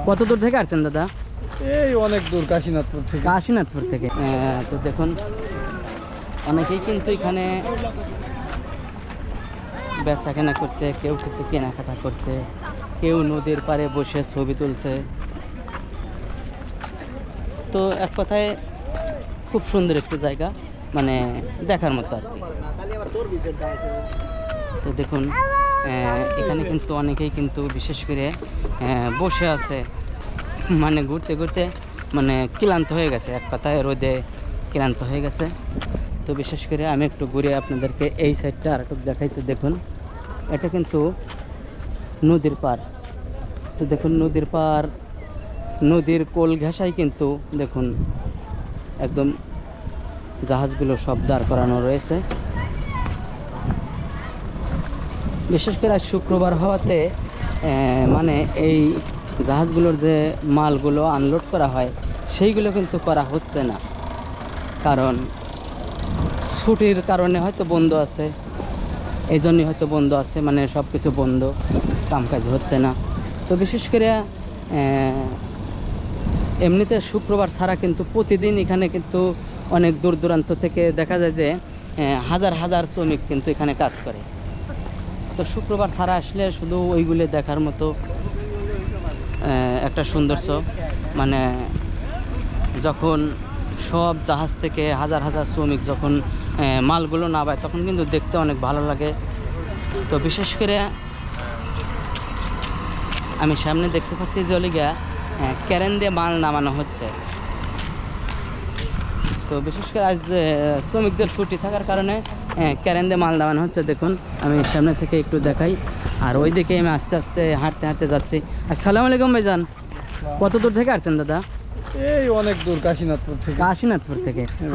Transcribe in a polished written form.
কত দূর থেকে আসছেন দাদা? এই অনেক দূর, কাশীনাথপুর থেকে। কাশীনাথপুর থেকে। তো দেখুন অনেকেই কিন্তু এখানে বেচা কেনা করছে, কেউ কিছু কেনাকাটা করছে, কেউ নদীর পাড়ে বসে ছবি তুলছে। তো এক কথায় খুব সুন্দর একটি জায়গা, মানে দেখার মতো আর কি। তো দেখুন এখানে কিন্তু অনেকেই কিন্তু বিশেষ করে বসে আছে, মানে ঘুরতে ঘুরতে মানে ক্লান্ত হয়ে গেছে, এক কথায় রোদে ক্লান্ত হয়ে গেছে। তো বিশেষ করে আমি একটু ঘুরে আপনাদেরকে এই সাইডটা আর একটু দেখাইতে। দেখুন এটা কিন্তু নদীর পাড়। তো দেখুন নদীর পাড়, নদীর কোল ঘেঁষাই কিন্তু দেখুন একদম জাহাজগুলো সব দাঁড় করানো রয়েছে। বিশেষ করে আজ শুক্রবার হওয়াতে মানে এই জাহাজগুলোর যে মালগুলো আনলোড করা হয় সেইগুলো কিন্তু করা হচ্ছে না, কারণ ছুটির কারণে হয়তো বন্ধ আছে, এই জন্যই হয়তো বন্ধ আছে, মানে সব কিছু বন্ধ, কামকাজ হচ্ছে না। তো বিশেষ করে এমনিতে শুক্রবার ছাড়া কিন্তু প্রতিদিন এখানে কিন্তু অনেক দূর দূরান্ত থেকে দেখা যায় যে হাজার হাজার শ্রমিক কিন্তু এখানে কাজ করে। তো শুক্রবার ছাড়া আসলে শুধু ওইগুলো দেখার মতো একটা সৌন্দর্য, মানে যখন সব জাহাজ থেকে হাজার হাজার শ্রমিক যখন মালগুলো নামায় তখন কিন্তু দেখতে অনেক ভালো লাগে। তো বিশেষ করে আমি সামনে দেখতে পাচ্ছি যে ওলিগা ক্যারেন দিয়ে মাল নামানো হচ্ছে। তো বিশেষ করে আজ শ্রমিকদের ছুটি থাকার কারণে ক্যারেন দিয়ে মাল নামানো হচ্ছে। দেখুন আমি সামনে থেকে একটু দেখাই, আর ওই দিকে আমি আস্তে আস্তে হাঁটতে হাঁটতে যাচ্ছি। আসসালামু আলাইকুম ভাইজান, কত দূর থেকে আসছেন দাদা? এই অনেক দূর, কাশীনাথপুর থেকে। কাশীনাথপুর থেকে।